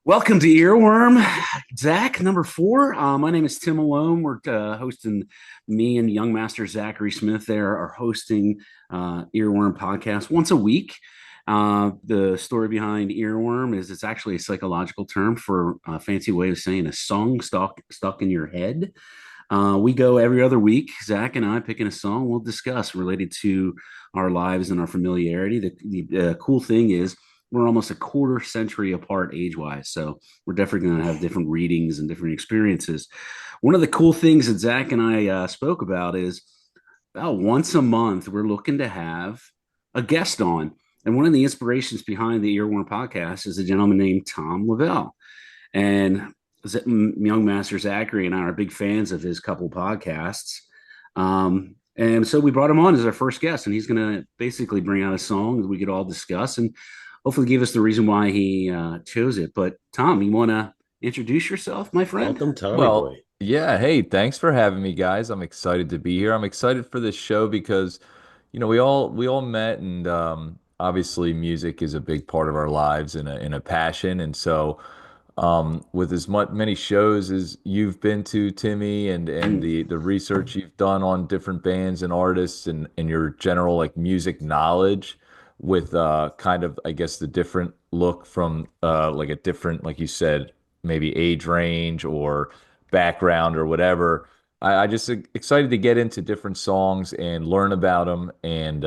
Welcome to Earworm, Zach, number four. My name is Tim Malone. We're hosting, me and young master Zachary Smith there are hosting Earworm Podcast once a week. The story behind earworm is it's actually a psychological term for a fancy way of saying a song stuck in your head. We go every other week, Zach and I picking a song we'll discuss related to our lives and our familiarity. The cool thing is we're almost a quarter century apart age wise. So we're definitely going to have different readings and different experiences. One of the cool things that Zach and I spoke about is about once a month, we're looking to have a guest on. And one of the inspirations behind the Earworm podcast is a gentleman named Tom Lavelle. And young master Zachary and I are big fans of his couple podcasts. And so we brought him on as our first guest, and he's going to basically bring out a song that we could all discuss and hopefully give us the reason why he chose it. But Tom, you want to introduce yourself, my friend? Welcome, Tommy Well, boy. yeah. Hey, thanks for having me, guys. I'm excited to be here. I'm excited for this show because, we all met, and obviously, music is a big part of our lives and a passion. And so, with as many shows as you've been to, Timmy, and Mm. the research you've done on different bands and artists, and your general like music knowledge, with kind of I guess the different look from like a different, like you said, maybe age range or background or whatever. I just excited to get into different songs and learn about them, and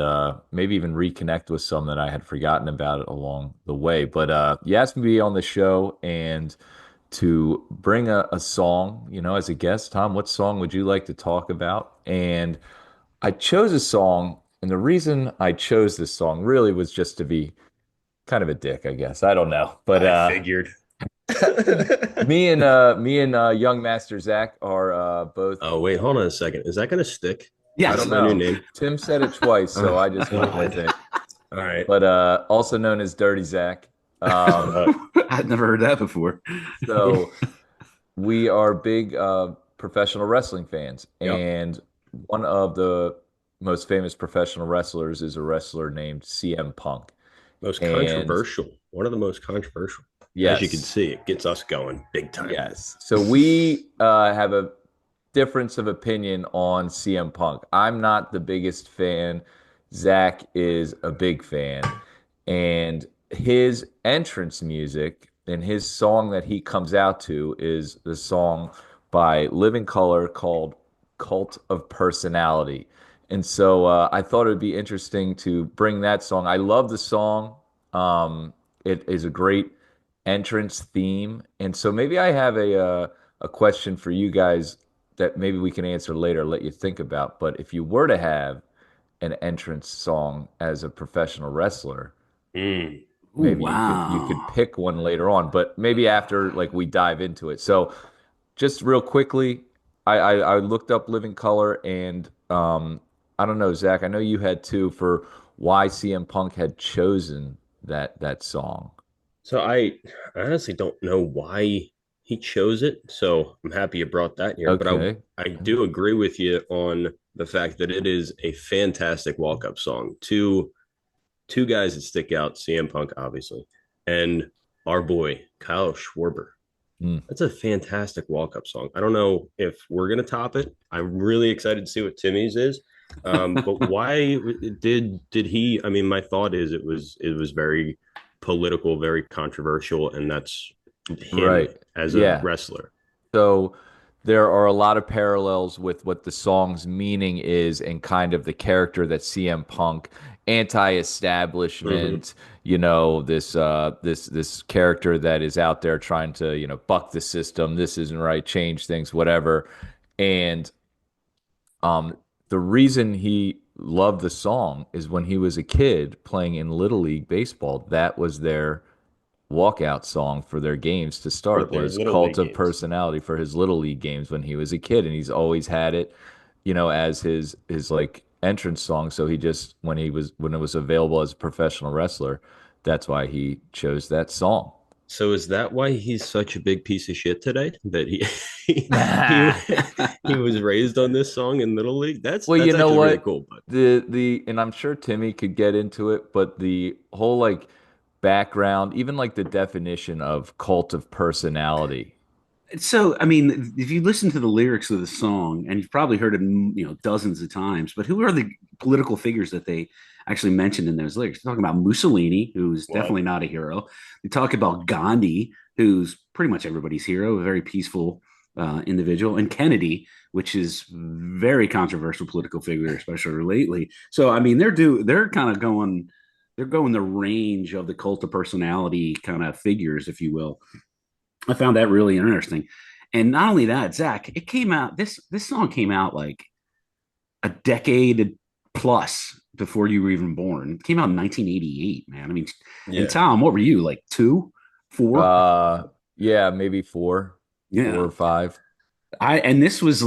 maybe even reconnect with some that I had forgotten about along the way. But you asked me to be on the show and to bring a song, as a guest. Tom, what song would you like to talk about? And I chose a song, and the reason I chose this song really was just to be kind of a dick, I guess. I don't know. But I figured. me and young master Zach are both. Oh, wait, hold on a second. Is that going to stick? I That's Yes. don't my new know. name. Tim said it twice, so I just went with God. it. All right. But also known as Dirty Zach. Shut Um, up. I'd never heard that before. so we are big professional wrestling fans, Yep. and one of the most famous professional wrestlers is a wrestler named CM Punk. Most And controversial. One of the most controversial. As you can yes, see, it gets us going big time. yes. So we have a difference of opinion on CM Punk. I'm not the biggest fan. Zach is a big fan. And his entrance music and his song that he comes out to is the song by Living Color called Cult of Personality. And so I thought it would be interesting to bring that song. I love the song. It is a great entrance theme. And so maybe I have a question for you guys that maybe we can answer later, let you think about. But if you were to have an entrance song as a professional wrestler, Mm. Ooh, maybe you could wow. pick one later on, but maybe after like we dive into it. So just real quickly, I looked up Living Color, and I don't know, Zach, I know you had too, for why CM Punk had chosen that song. So I honestly don't know why he chose it. So I'm happy you brought that here. But Okay. I do agree with you on the fact that it is a fantastic walk-up song. Two guys that stick out, CM Punk, obviously, and our boy, Kyle Schwarber. Mm. That's a fantastic walk-up song. I don't know if we're going to top it. I'm really excited to see what Timmy's is. But why did he? I mean, my thought is it was very political, very controversial, and that's him Right. as a Yeah. wrestler. So there are a lot of parallels with what the song's meaning is and kind of the character that CM Punk, Hmm. anti-establishment, this character that is out there trying to, buck the system. This isn't right, change things, whatever. And the reason he loved the song is when he was a kid playing in Little League baseball, that was their walkout song for their games to For start, their was little Cult league of games. Personality for his little league games when he was a kid, and he's always had it, as his like entrance song. So he just when it was available as a professional wrestler, that's why he chose that song. So is that why he's such a big piece of shit today? That he he was raised on this song in Little League? That's Well, you that's know actually really what? cool. But The and I'm sure Timmy could get into it, but the whole like background, even like the definition of cult of personality. So, I mean, if you listen to the lyrics of the song, and you've probably heard it, dozens of times, but who are the political figures that they actually mentioned in those lyrics? They're talking about Mussolini, who's What? definitely not a hero. They talk about Gandhi, who's pretty much everybody's hero, a very peaceful individual, and Kennedy, which is very controversial political figure, especially lately. So, I mean, they're kind of going, they're going the range of the cult of personality kind of figures, if you will. I found that really interesting. And not only that, Zach, it came out, this song came out like a decade plus before you were even born. It came out in 1988, man. I mean, and Yeah. Tom, what were you, like two, four? Uh, yeah, maybe four Yeah. or five. This was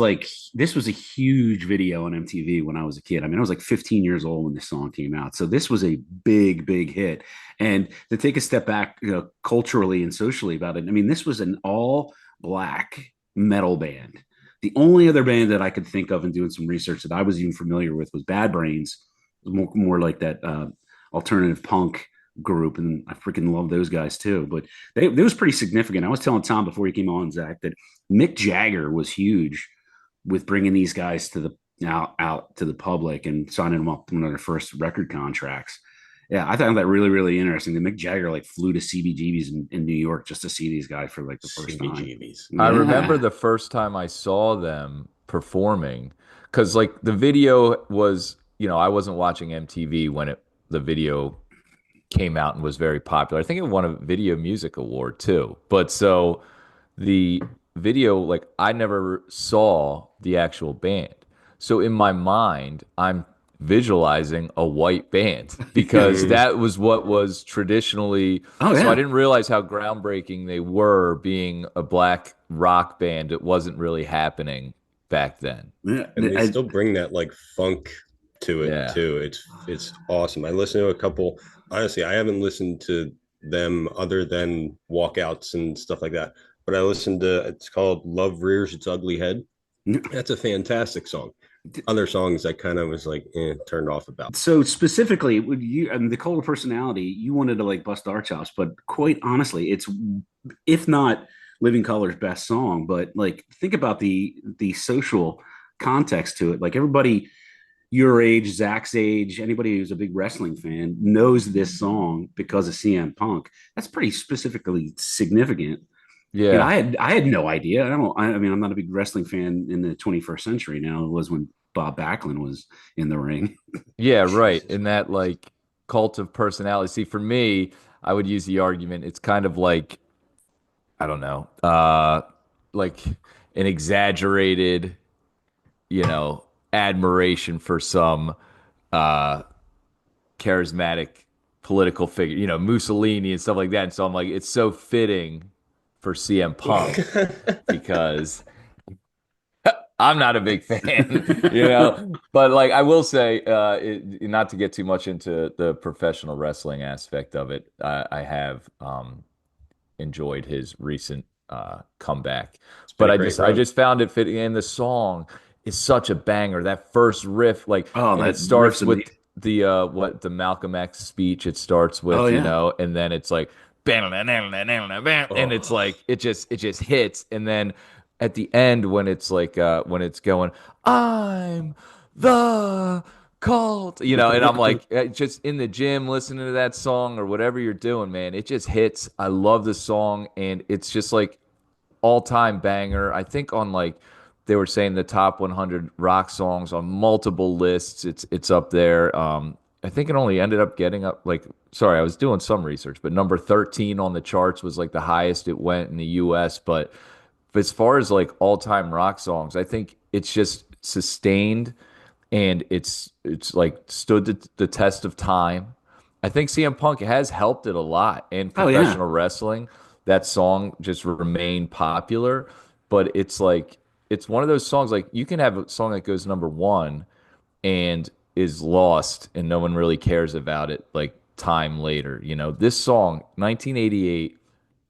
a huge video on MTV when I was a kid. I mean, I was like 15 years old when this song came out. So this was a big hit. And to take a step back, culturally and socially about it, I mean, this was an all black metal band. The only other band that I could think of in doing some research that I was even familiar with was Bad Brains, more like that alternative punk group, and I freaking love those guys too. But it was pretty significant. I was telling Tom before he came on, Zach, that Mick Jagger was huge with bringing these guys to the out to the public and signing them up to one of their first record contracts. Yeah, I found that really interesting. That Mick Jagger like flew to CBGB's in New York just to see these guys for like the first time. CBGBs. I remember Yeah, the first time I saw them performing, because like the video was, I wasn't watching MTV when the video came out and was very popular. I think it won a Video Music Award too. But so the video, like I never saw the actual band. So in my mind, I'm visualizing a white band because Mhm. that was what was traditionally. oh So I yeah, didn't realize how groundbreaking they were being a black rock band. It wasn't really happening back then. yeah. And they still bring that like funk to it Yeah. too. It's awesome. I listened to a couple. Honestly, I haven't listened to them other than walkouts and stuff like that. But I listened to, it's called Love Rears Its Ugly Head. That's a fantastic song. Other songs I kind of was like turned off about. So specifically, would you and the cult of personality, you wanted to like bust our chops, but quite honestly, it's if not Living Color's best song, but like think about the social context to it. Like everybody your age, Zach's age, anybody who's a big wrestling fan knows this song because of CM Punk. That's pretty specifically significant. You know, Yeah. I had no idea. I mean, I'm not a big wrestling fan in the 21st century now. It was when Bob Backlund was in the ring. Yeah, right. And that like cult of personality. See, for me, I would use the argument it's kind of like, I don't know, like an exaggerated, admiration for some uh charismatic political figure, Mussolini and stuff like that. And so I'm like, it's so fitting for CM Punk because I'm not a big fan. But like I will say, not to get too much into the professional wrestling aspect of it, I have enjoyed his recent comeback. It's been But a I great just I run. just found it fitting, and the song is such a banger. That first riff, like, Oh, and it that riff's starts with amazing. the Malcolm X speech. It starts Oh with, yeah. and then it's like, and it's Oh, like it just hits, and then at the end when it's like when it's going, I'm the cult, and I'm like just in the gym listening to that song or whatever you're doing, man, it just hits. I love the song, and it's just like all-time banger. I think on like they were saying the top 100 rock songs on multiple lists. It's up there. I think it only ended up getting up like sorry, I was doing some research, but number 13 on the charts was like the highest it went in the US. But as far as like all-time rock songs, I think it's just sustained and it's like stood the test of time. I think CM Punk has helped it a lot in Oh yeah. professional wrestling. That song just remained popular, but it's like it's one of those songs like you can have a song that goes number one and is lost and no one really cares about it like time later. This song, 1988,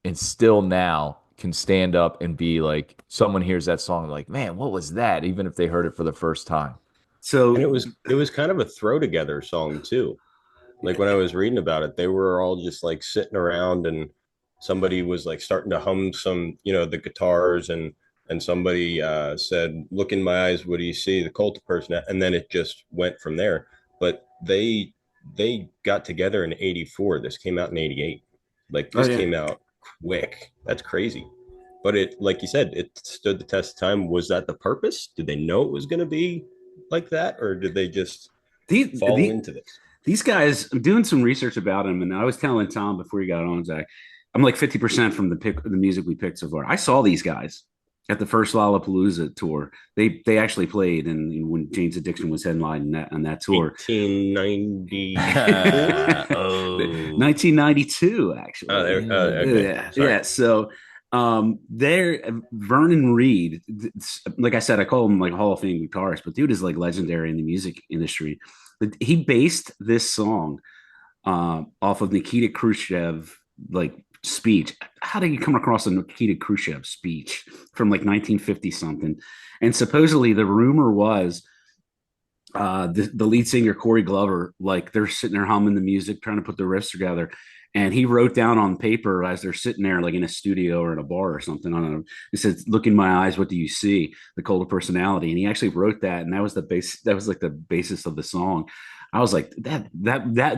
and still now can stand up and be like someone hears that song like, man, what was that? Even if they heard it for the first time. and So it was kind of a throw together song too. Like when I was reading about it, they were all just like sitting around and somebody was like starting to hum some, the guitars and somebody said, "Look in my eyes, what do you see?" The cult person, and then it just went from there. But they got together in '84. This came out in '88. Like Oh this yeah. came out quick. That's crazy. But it, like you said, it stood the test of time. Was that the purpose? Did they know it was going to be like that, or did they just These, fall the, into this? these guys, I'm doing some research about him, and I was telling Tom before he got on, Zach, I'm like 50% from the music we picked so far. I saw these guys at the first Lollapalooza tour. They actually played, and when Jane's Addiction was headlining that tour. 1894. 1992, Oh, actually. there. Okay. Yeah, Sorry. yeah. So there, Vernon Reed, like I said, I call him like a Hall of Fame guitarist, but dude is like legendary in the music industry. He based this song off of Nikita Khrushchev like speech. How did you come across a Nikita Khrushchev speech from like 1950 something? And supposedly the rumor was the lead singer Corey Glover, like they're sitting there humming the music, trying to put the riffs together, and he wrote down on paper as they're sitting there, like in a studio or in a bar or something. I don't know. He said, "Look in my eyes. What do you see? The cult of personality." And he actually wrote that, and that was the base. That was like the basis of the song. I was like that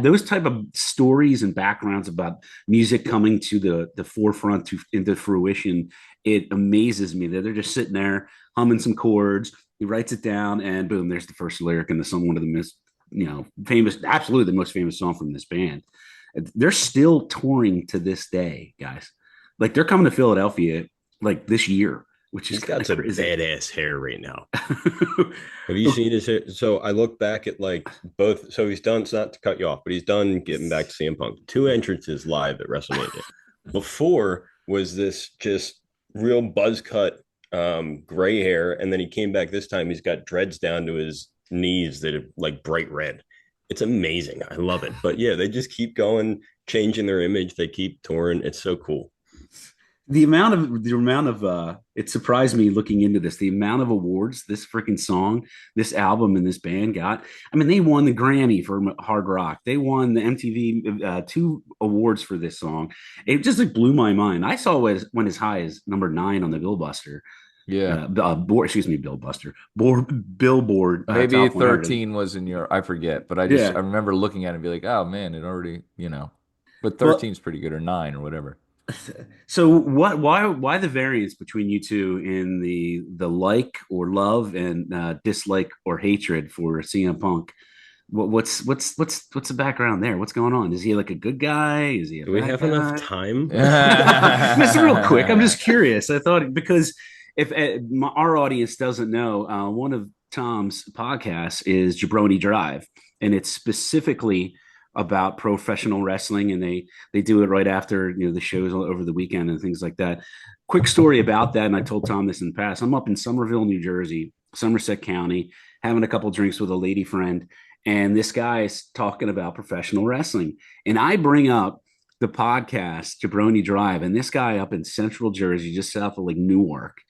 those type of stories and backgrounds about music coming to the forefront to into fruition. It amazes me that they're just sitting there humming some chords. He writes it down, and boom, there's the first lyric in the song. One of the most, famous, absolutely the most famous song from this band. They're still touring to this day, guys. Like they're coming to Philadelphia like this year, which is He's kind got of some crazy. badass hair right now. Have you seen his hair? So I look back at like both. So he's done, it's not to cut you off, but he's done getting back to CM Punk. Two entrances live at WrestleMania. Before was this just real buzz cut gray hair. And then he came back this time. He's got dreads down to his knees that are like bright red. It's amazing. I love it. But yeah, they just keep going, changing their image. They keep touring. It's so cool. The amount of it surprised me looking into this, the amount of awards this freaking song, this album, and this band got. I mean, they won the Grammy for hard rock. They won the MTV two awards for this song. It just like blew my mind. I saw it went as high as number 9 on the Billbuster Yeah. excuse me, Billboard Maybe top 100. 13 was in your, I forget, but I Yeah. remember looking at it and be like, oh man, it already, but Well, 13 is pretty good, or 9 or whatever. so why the variance between you two in the like or love and dislike or hatred for CM Punk? What's the background there? What's going on? Is he like a good guy? Is he a Do we bad have enough guy? time? Just real quick, I'm just curious. I thought because if our audience doesn't know, one of Tom's podcasts is Jabroni Drive, and it's specifically about professional wrestling, and they do it right after the shows over the weekend and things like that. Quick story about that, and I told Tom this in the past. I'm up in Somerville, New Jersey, Somerset County, having a couple drinks with a lady friend, and this guy is talking about professional wrestling, and I bring up the podcast Jabroni Drive, and this guy up in Central Jersey, just south of like Newark,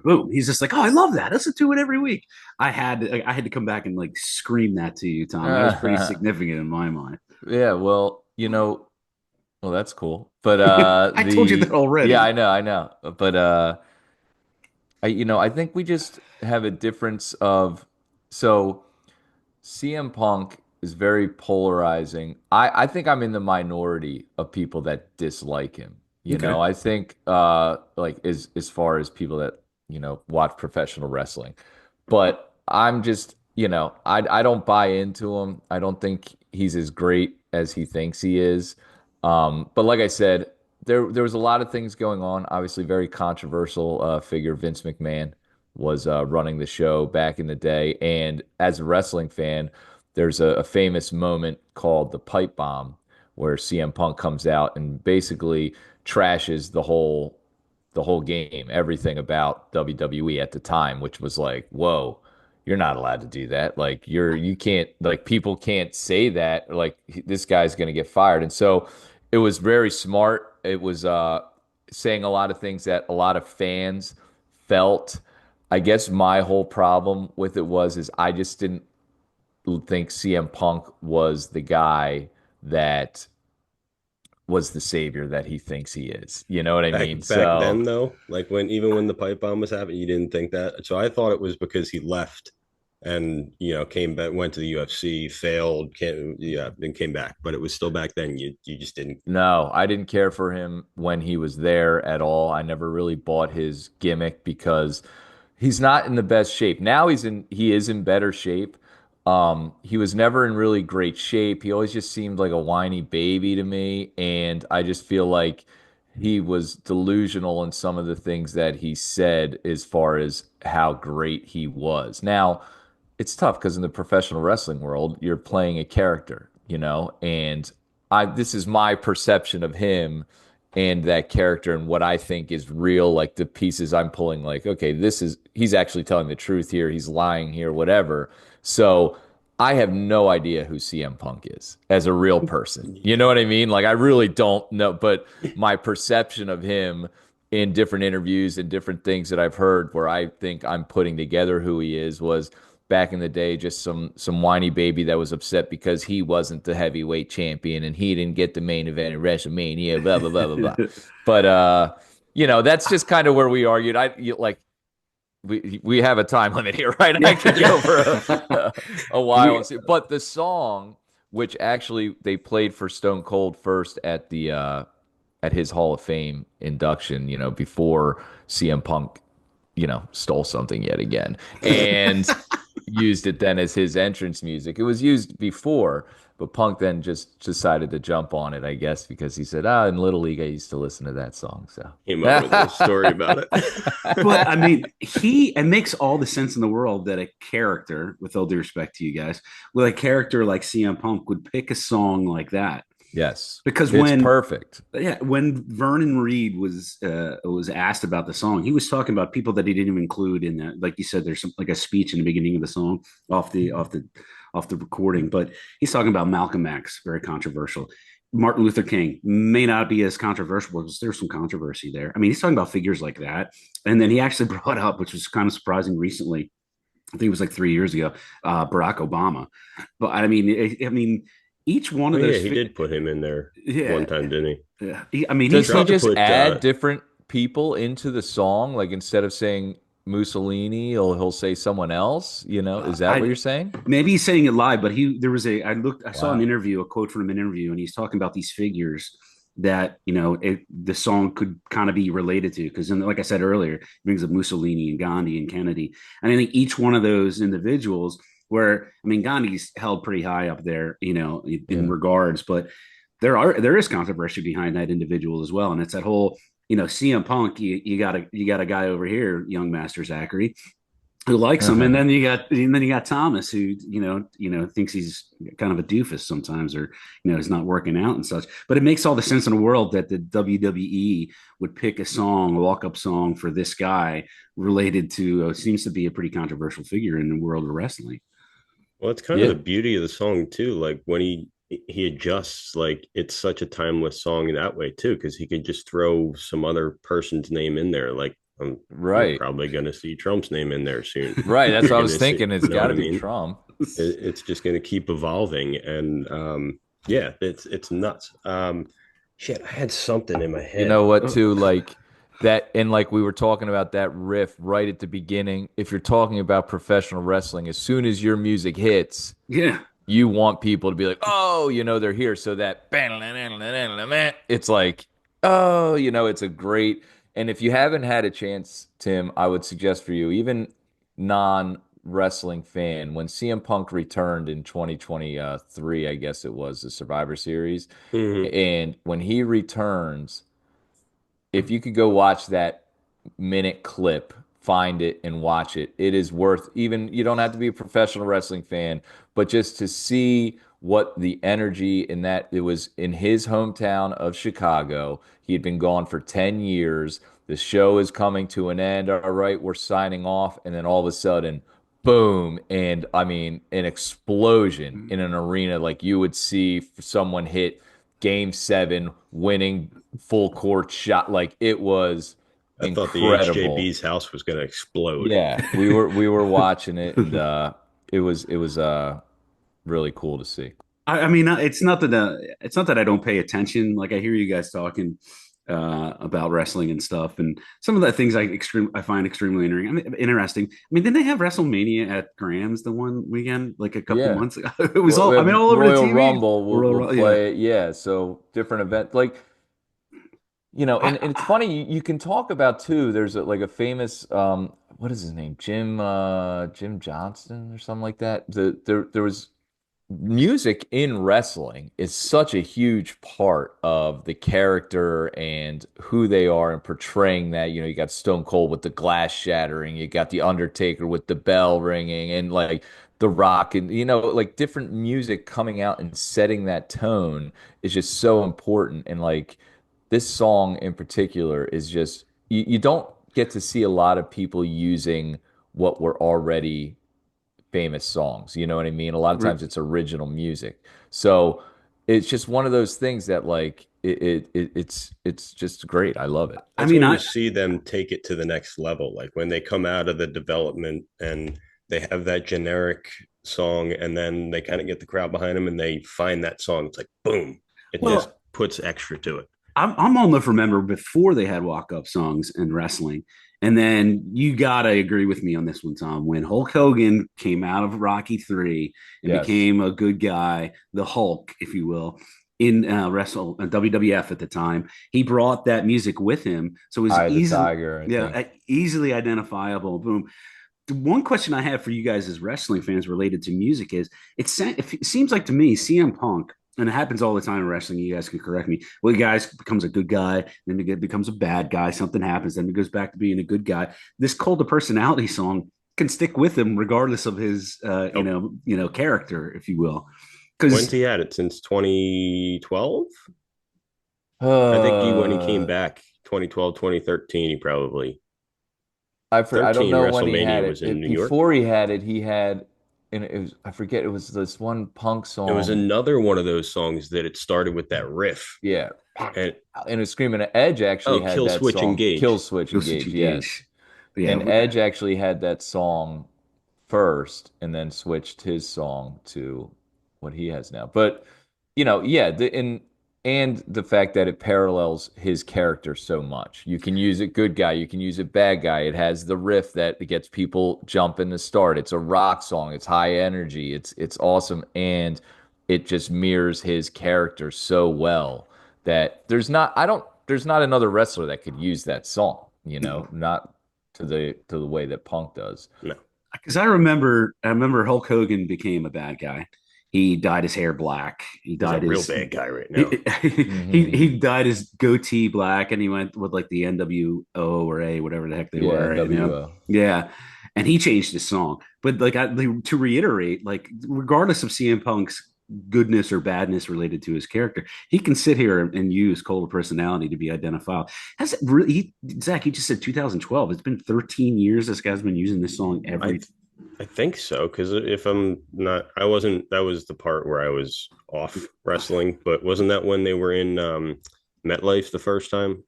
boom, he's just like, "Oh, I love that. Listen to it every week." I had to come back and like scream that to you, Tom. That was pretty significant in my mind. Yeah, well, well, that's cool. But I told you that yeah, already. I know. But I think we just have a difference of, so CM Punk is very polarizing. I think I'm in the minority of people that dislike him. Okay. I think like as far as people that, watch professional wrestling. But I'm just, I don't buy into him. I don't think he's as great as he thinks he is. But like I said, there was a lot of things going on. Obviously, very controversial figure Vince McMahon was running the show back in the day. And as a wrestling fan, there's a famous moment called the pipe bomb, where CM Punk comes out and basically trashes the whole game, everything about WWE at the time, which was like, whoa, you're not allowed to do that. Like you can't, like, people can't say that. Like, this guy's going to get fired. And so it was very smart. It was saying a lot of things that a lot of fans felt. I guess my whole problem with it was is I just didn't think CM Punk was the guy that was the savior that he thinks he is. You know what I mean? Back So then though, like when even when the pipe bomb was happening, you didn't think that. So I thought it was because he left and came back, went to the UFC, failed, then came back. But it was still back then. You just didn't. no, I didn't care for him when he was there at all. I never really bought his gimmick because he's not in the best shape. Now he is in better shape. He was never in really great shape. He always just seemed like a whiny baby to me, and I just feel like he was delusional in some of the things that he said as far as how great he was. Now, it's tough because in the professional wrestling world, you're playing a character, and I this is my perception of him and that character and what I think is real, like the pieces I'm pulling, like, okay, he's actually telling the truth here, he's lying here, whatever. So I have no idea who CM Punk is as a real person. You know what I mean? Like I really don't know, but my perception of him in different interviews and different things that I've heard where I think I'm putting together who he is was back in the day just some whiny baby that was upset because he wasn't the heavyweight champion and he didn't get the main event at WrestleMania, blah blah blah blah blah. But that's just kind of where we argued. Like we have a time limit here, right? I could go for a while and see. But the song, which actually they played for Stone Cold first at his Hall of Fame induction, before CM Punk, stole something yet again and used it then as his entrance music. It was used before, but Punk then just decided to jump on it, I guess, because he said, in Little League, I used to listen to that song. So Came up with a story about it. But I mean, it makes all the sense in the world that a character, with all due respect to you guys, with a character like CM Punk would pick a song like that. Yes, Because it's perfect. when Vernon Reed was asked about the song, he was talking about people that he didn't even include in that. Like you said, there's like a speech in the beginning of the song off the recording, but he's talking about Malcolm X, very controversial. Martin Luther King may not be as controversial because there's some controversy there. I mean, he's talking about figures like that, and then he actually brought up, which was kind of surprising recently. I think it was like 3 years ago, Barack Obama. But I mean, each one of those. Yeah, he did put him in there one time, didn't he? Yeah, I mean, Does he just put, add different people into the song? Like instead of saying Mussolini, he'll say someone else. Is that what you're saying? maybe he's saying it live, but I saw an Wow. interview, a quote from an interview, and he's talking about these figures that the song could kind of be related to, because like I said earlier, it brings up Mussolini and Gandhi and Kennedy, and I think each one of those individuals, where I mean Gandhi's held pretty high up there, in Yeah. regards, but there is controversy behind that individual as well, and it's that whole CM Punk. You got a guy over here, young Master Zachary, who likes him, and then you got Thomas, who thinks he's kind of a doofus sometimes, or is not working out and such. But it makes all the sense in the world that the WWE would pick a walk up song for this guy related to seems to be a pretty controversial figure in the world of wrestling. Well, it's kind of Yeah. the beauty of the song too. Like when he adjusts, like it's such a timeless song in that way too, because he could just throw some other person's name in there. Like I'm Right. probably going to see Trump's name in there soon. Right. That's what I You're was gonna see, thinking. It's you know got what to I be mean? Trump. It's just going to keep evolving, and yeah, it's nuts. Shit, I had something in my You head. know what, too? Like that, and like we were talking about that riff right at the beginning. If you're talking about professional wrestling, as soon as your music hits, Yeah, you want people to be like, oh, they're here. So that it's like, oh, it's a great. And if you haven't had a chance, Tim, I would suggest for you, even non-wrestling fan, when CM Punk returned in 2023, I guess it was the Survivor Series, Mhm. and when he returns, if you could go watch that minute clip, find it and watch it, it is worth even, you don't have to be a professional wrestling fan, but just to see what the energy in that it was in his hometown of Chicago. He had been gone for 10 years. The show is coming to an end. All right, we're signing off. And then all of a sudden, boom. And I mean, an explosion in an arena like you would see someone hit game 7 winning full court shot. Like it was I thought the incredible. HJB's house was going to explode. Yeah, we were watching it, and it was really cool to see. I mean, it's not that I don't pay attention. Like I hear you guys talking about wrestling and stuff, and some of the things I find extremely interesting. I mean, didn't they have WrestleMania at Grams the one weekend, like a couple Yeah. months ago? It was Well, we all I have mean, all over the Royal TV. Rumble. We'll Yeah. play it. Yeah. So different event. Like, and it's funny. You can talk about too. There's like a famous, what is his name? Jim Johnston or something like that. There was music in wrestling is such a huge part of the character and who they are and portraying that. You got Stone Cold with the glass shattering, you got the Undertaker with the bell ringing, and like The Rock, and like different music coming out and setting that tone is just so important. And like this song in particular is just you don't get to see a lot of people using what were already famous songs. You know what I mean? A lot of times it's original music. So it's just one of those things that like it's just great. I love it. That's when you see them take it to the next level. Like when they come out of the development and they have that generic song, and then they kind of get the crowd behind them, and they find that song. It's like boom! It just puts extra to it. I'm old enough to remember before they had walk-up songs in wrestling. And then you gotta agree with me on this one, Tom. When Hulk Hogan came out of Rocky 3 and became a good guy, the Hulk, if you will, in WWF at the time, he brought that music with him, so it was easily identifiable. Boom. The one question I have for you guys as wrestling fans related to music is: it seems like to me, CM Punk, and it happens all the time in wrestling. You guys can correct me. Well, the guy becomes a good guy, then he becomes a bad guy. Something happens, then he goes back to being a good guy. This Cult of Personality song can stick with him regardless of his, character, if you will. When's he had it? Since 2012? I think when he came back, 2012, 2013, he probably. I don't know when he had it. Was in New York. Before he had it, and it was, I forget, it was this one Punk song. It was another one of those songs that it started with that riff. Yeah. And it was screaming. Edge actually had that Switch, song. Engage. Kill Switch Engage, yes. Yeah, and Edge actually had that song first and then switched his song to what he has now. But, and the fact that it parallels his character so much. You can use it good guy, you can use it bad guy. It has the riff that gets people jumping to start. It's a rock song. It's high energy. It's awesome, and it just mirrors his character so well that there's not another wrestler that could use that song. Not to the way that Punk does. No, because I remember Hulk Hogan became a bad guy. He dyed his hair black. He's a real bad guy right now. He dyed his goatee black, and he went with like the NWO or A, whatever the heck they were. NWO. Yeah, and he changed his song. But like to reiterate, like regardless of CM Punk's goodness or badness related to his character, he can sit here and use Cult of Personality to be identifiable. Has it really, Zach? You just said 2012. It's been 13 years. This guy's been using this song I think so, because if I'm not, I wasn't. That was the part where I was off wrestling. But wasn't that when they were in MetLife the first time?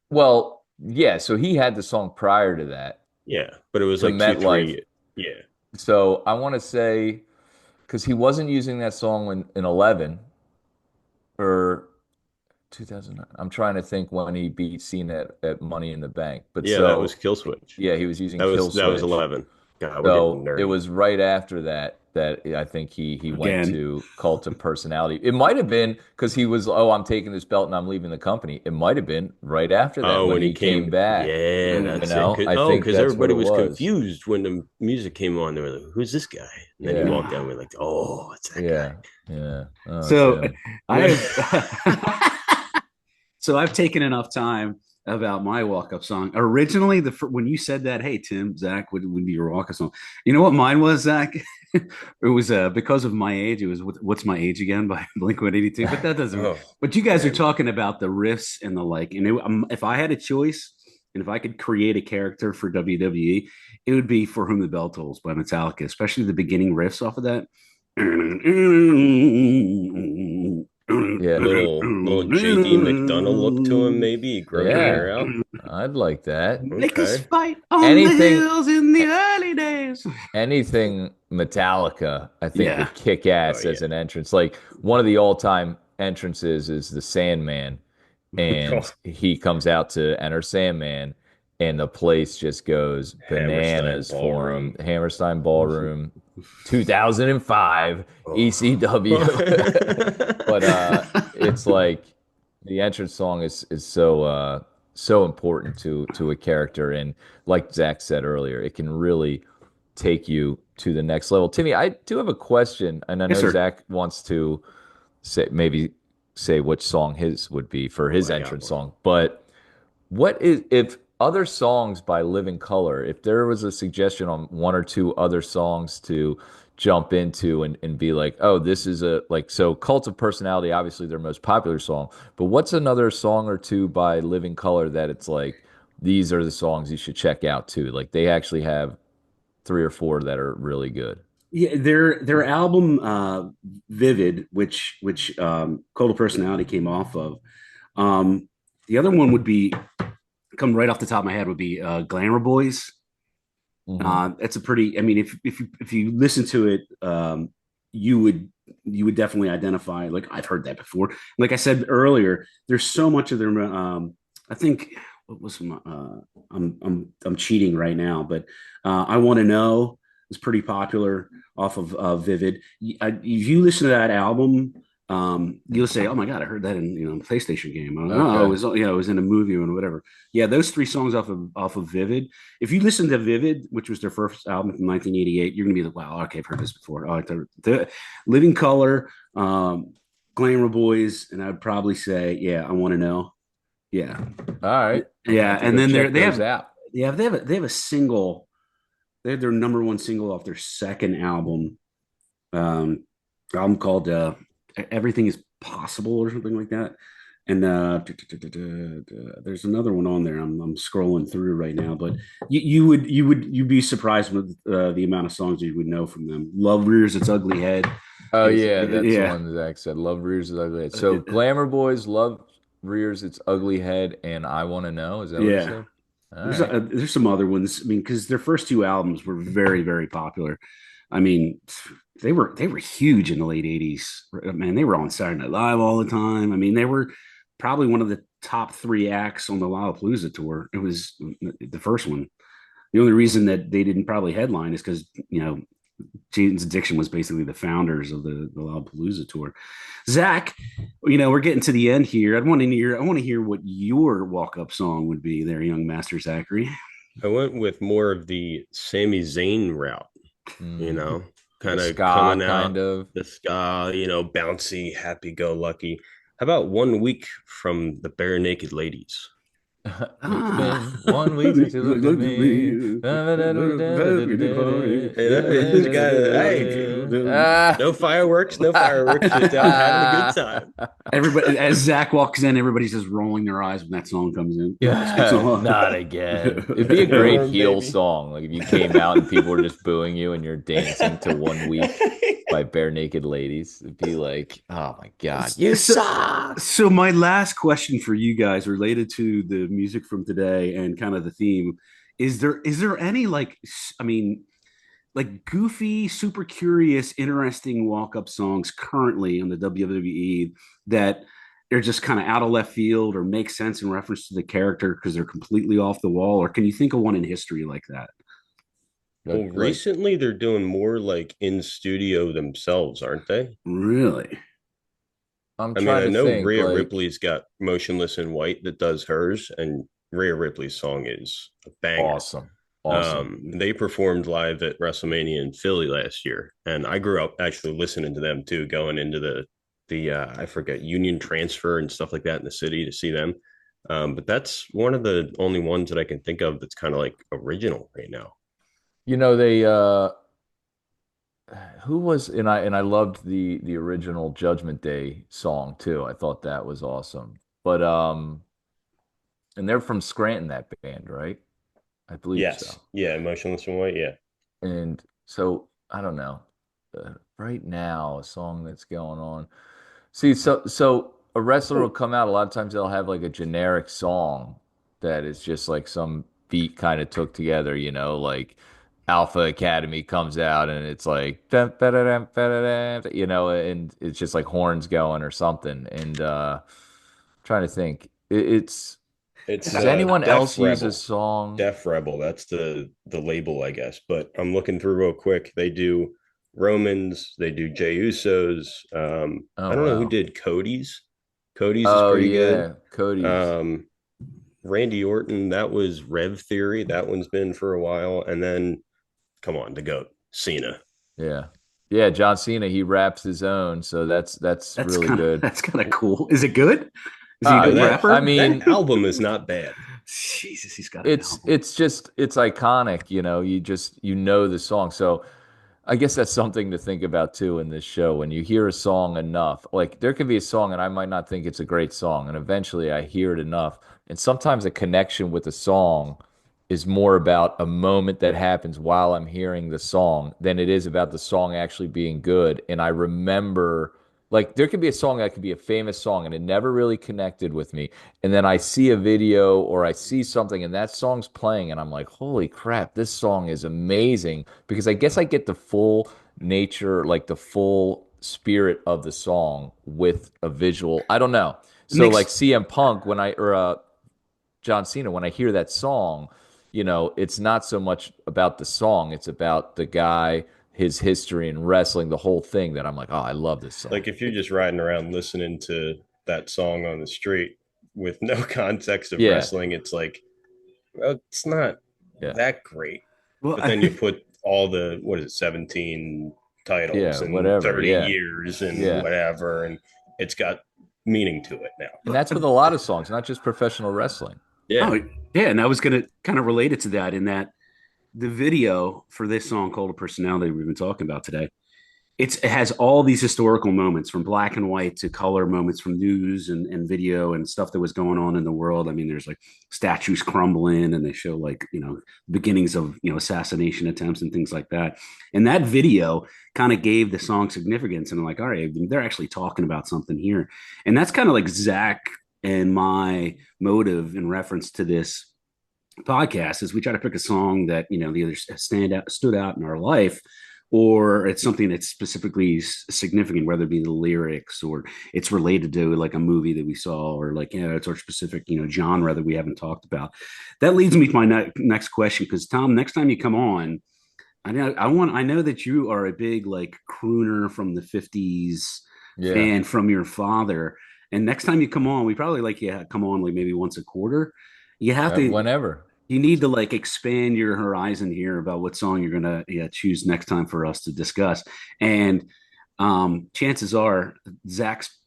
Well, yeah. So he had the song prior to that. Yeah, but it was like MetLife. Yeah. So I want to say, because he wasn't using that song in 11 or 2009. I'm trying to think when he beat Cena at Money in the Bank. But that was Kill Switch. Yeah, he was using Kill Switch. That was 11. God, so it was right after that I think he went to Cult of Personality. It might have been because he was, I'm taking this belt and I'm leaving the company. It might have been right after that when he came back. Yeah, that's it. Because everybody was confused when the music came on. They were like, "Who's this guy?" And then he walked down. We're like, "Oh, it's that guy." Yeah. So I've taken enough time about my walk-up song. Originally, when you said that, hey, Tim, Zach would be your walk-up song. You know what mine was, Zach? It was because of my age. It was What's My Age Again by Blink-182. But that doesn't. But you guys are talking about the riffs and the like. And if I had a choice, and if I could create a character for WWE, it would be For Whom the Bell Tolls by Metallica, especially the beginning riffs off of that. Yeah, little JD McDonough look to him, maybe grow your hair out. I'd like that. Make us fight on the hills in the early days. Boys. anything Metallica, I think Yeah. would kick Oh ass yeah. as an entrance. Like one of the all-time entrances is the Sandman, Oh, and he comes out to enter Sandman, and the place just goes Hammerstein bananas for him. Ballroom. Hammerstein Ballroom, 2005 ECW. But it's like the entrance song is so important to a character, and like Zach said earlier, it can really take you to the next level. Timmy, I do have a question, and I Yes, know sir. Zach wants to say which song his would be for Oh, his I got entrance one. song, but what is if other songs by Living Color, if there was a suggestion on one or two other songs to jump into and be like, oh, this is a like so Cult of Personality, obviously their most popular song, but what's another song or two by Living Color that it's like these are the songs you should check out too? Like they actually have three or four that are really good. Yeah, their album Vivid, which Cult of Personality came off of. Um, the other one would be come right off the top of my head would be Glamour Boys. Hmm. It's a pretty. I mean, if you listen to it, you would you would definitely identify. Like I've heard that before. Like I said earlier, there's so much of their. I think what was my, I'm cheating right now, but I want to know is pretty popular off of Vivid. If you listen to that album, you'll say, "Oh my god, I heard that in the PlayStation game." Oh, it Okay. was it was in a movie or whatever. Yeah, those three songs off of Vivid. If you listen to Vivid, which was their first album from 1988, you're gonna be like, "Wow, okay, I've heard this before." Oh, the Living Color, Glamour Boys, and I'd probably say, "Yeah, I want to know." Yeah, All right. I'm gonna yeah, have to and go then check they those have out. they have a single. They had their number one single off their second um, album called "Everything Is Possible" or something like that. And there's another one on there. I'm scrolling through right now, but you'd be surprised with the amount of songs you would know from them. Love rears its ugly head. Oh Is yeah, that's the yeah. one Zach said. Love rears its ugly head. So Glamour Boys, Love rears its ugly head, and I want to know. Is that what he Yeah. said? All right. There's some other ones. I mean, because their first two albums were very popular. I mean, they were huge in the late '80s. Man, they were on Saturday Night Live all the time. I mean, they were probably one of the top three acts on the Lollapalooza tour. It was the first one. The only reason that they didn't probably headline is because Jane's Addiction was basically the founders of the Lollapalooza tour. Zach, we're getting to the end here. I want to hear what your walk up song would be, there, young Master Zachary. I went with more of the Sami Zayn route, you Mm, know, the kind of ska coming out kind of. the ska, bouncy, happy go lucky. How about 1 week from the Bare Naked Ladies? It's Ah, been 1 week since you looked at look at me. me. Hey, You know, it's got hey, no fireworks, no fireworks, just out having a good time. everybody, as Zach walks in, everybody's just rolling their eyes when that song comes in. Oh, this good Yeah, song. not again. It'd be a great Earworm, heel baby. song. Like if you came out and people were just booing you and you're dancing to 1 week by Bare Naked Ladies. It'd be like, oh my God, you so, suck. so my last question for you guys related to the music from today and kind of the theme is there any I mean like goofy, super curious, interesting walk up songs currently on the WWE that are just kind of out of left field or make sense in reference to the character because they're completely off the wall? Or can you think of one in history like that? Well, Like, recently they're doing more like in studio themselves, aren't they? Really? I'm I mean, trying I to know think, Rhea like, Ripley's got Motionless in White that does hers, and Rhea Ripley's song is a banger. awesome. Awesome. They performed live at WrestleMania in Philly last year, and I grew up actually listening to them too, going into the I forget Union Transfer and stuff like that in the city to see them. But that's one of the only ones that I can think of that's kind of like original right now. They who was and I loved the original Judgment Day song too. I thought that was awesome. But and they're from Scranton, that band, right? I believe Yes, so. yeah, Motionless in White, yeah. And so I don't know. Right now, a song that's going on. See, so a wrestler will come out. A lot of times they'll have like a generic song that is just like some beat kind of took together, like Alpha Academy comes out and it's like dun, dun, dun, dun, dun, dun, dun, and it's just like horns going or something. And trying to think, it's It's does anyone Def else use a Rebel. song? Def Rebel. That's the label, I guess. But I'm looking through real quick. They do Romans. They do Jey Usos. Oh I don't know who wow. did Cody's. Cody's is Oh pretty good. yeah, Cody's. Um, Randy Orton. That was Rev Theory. That one's been for a while. And then, come on, the goat Cena. Yeah. Yeah, John Cena, he raps his own, so that's That's really good. kind of cool. Is it good? Is he a good That rapper? I mean, that album is not bad. Jesus, he's got an album. it's iconic, you know the song. So I guess that's something to think about too in this show. When you hear a song enough, like there could be a song and I might not think it's a great song, and eventually I hear it enough. And sometimes a connection with a song is more about a moment that happens while I'm hearing the song than it is about the song actually being good. And I remember, like, there could be a song that could be a famous song and it never really connected with me. And then I see a video or I see something and that song's playing, and I'm like, holy crap, this song is amazing. Because I guess I get the full nature, like the full spirit of the song with a visual. I don't know. So, like CM Punk, or John Cena, when I hear that song, it's not so much about the song, it's about the guy, his history in wrestling, the whole thing, that I'm like, oh, I love this song. Like if you're just riding around listening to that song on the street with no context of Yeah, wrestling, it's like, well, it's not yeah, that great. Well, But then you put all the, what is it, 17 titles yeah, and whatever. 30 Yeah, years and yeah. whatever, and it's got meaning to it now. And that's with a lot of songs, not just professional wrestling. Yeah. oh, yeah, and I was going to kind of relate it to that in that the video for this song called "A Personality" we've been talking about today. It has all these historical moments from black and white to color moments from news and video and stuff that was going on in the world. I mean, there's like statues crumbling and they show like, beginnings of, assassination attempts and things like that. And that video kind of gave the song significance. And I'm like, all right, they're actually talking about something here. And that's kind of like Zach and my motive in reference to this podcast is we try to pick a song that, either stood out in our life, or it's something that's specifically significant, whether it be the lyrics or it's related to like a movie that we saw, or like, it's our specific, genre that we haven't talked about. That leads me to my next question. Cause Tom, next time you come on, I know that you are a big like crooner from the 50s Yeah. fan from your father. And next time you come on, we probably like you come on like maybe once a quarter. You have to Whenever. you need to like expand your horizon here about what song you're gonna choose next time for us to discuss. And chances are Zach's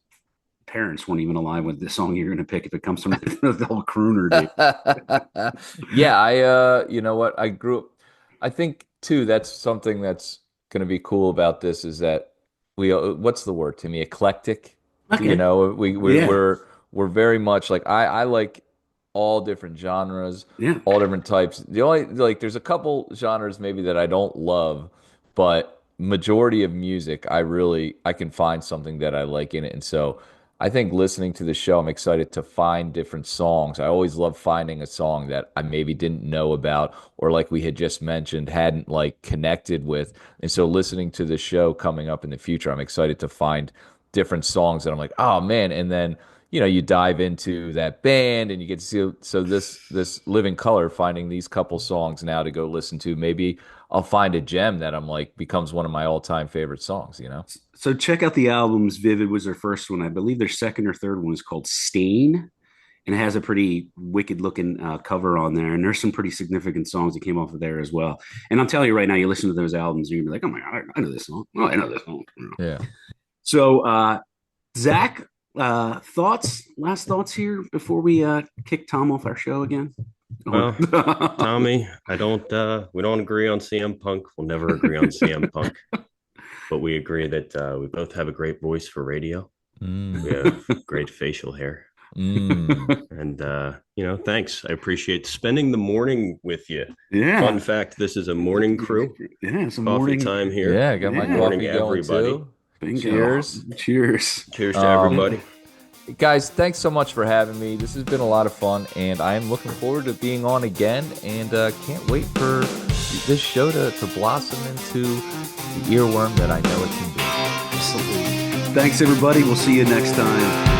parents weren't even alive with the song you're gonna pick if it comes from the whole crooner dude. Yeah, you know what? I think too, that's something that's going to be cool about this is that what's the word to me? Eclectic. You Okay. know, we Yeah. we're very much like I like all different genres, Yeah. all different types. The only like there's a couple genres maybe that I don't love, but majority of music I can find something that I like in it. And so I think listening to the show, I'm excited to find different songs. I always love finding a song that I maybe didn't know about, or like we had just mentioned, hadn't like connected with. And so listening to the show coming up in the future, I'm excited to find different songs that I'm like, oh man. And then, you dive into that band and you get to see, so this Living Color, finding these couple songs now to go listen to, maybe I'll find a gem that I'm like becomes one of my all-time favorite songs. So check out the albums. Vivid was their first one. I believe their second or third one is called Stain, and it has a pretty wicked looking cover on there. And there's some pretty significant songs that came off of there as well. And I'll tell you right now, you listen to those albums, and you'll be like, oh my God, I know this song. Oh, I know this song. Yeah. So, Zach, last thoughts here before we kick Tom off our show again? Well, Tommy, we don't agree on CM Punk. We'll never agree on CM Punk, but we agree that we both have a great voice for radio. We have great facial hair. And thanks. I appreciate spending the morning with you. Yeah. Fun fact: this is a morning crew. Yeah, it's a Coffee morning time here. Yeah, I got my Morning, coffee going everybody. too. Bingo. Cheers. Cheers. Cheers to everybody. Guys, thanks so much for having me. This has been a lot of fun, and I am looking forward to being on again, and can't wait for this show to blossom into the earworm that I know it can be. Absolutely. Thanks, everybody. We'll see you next time.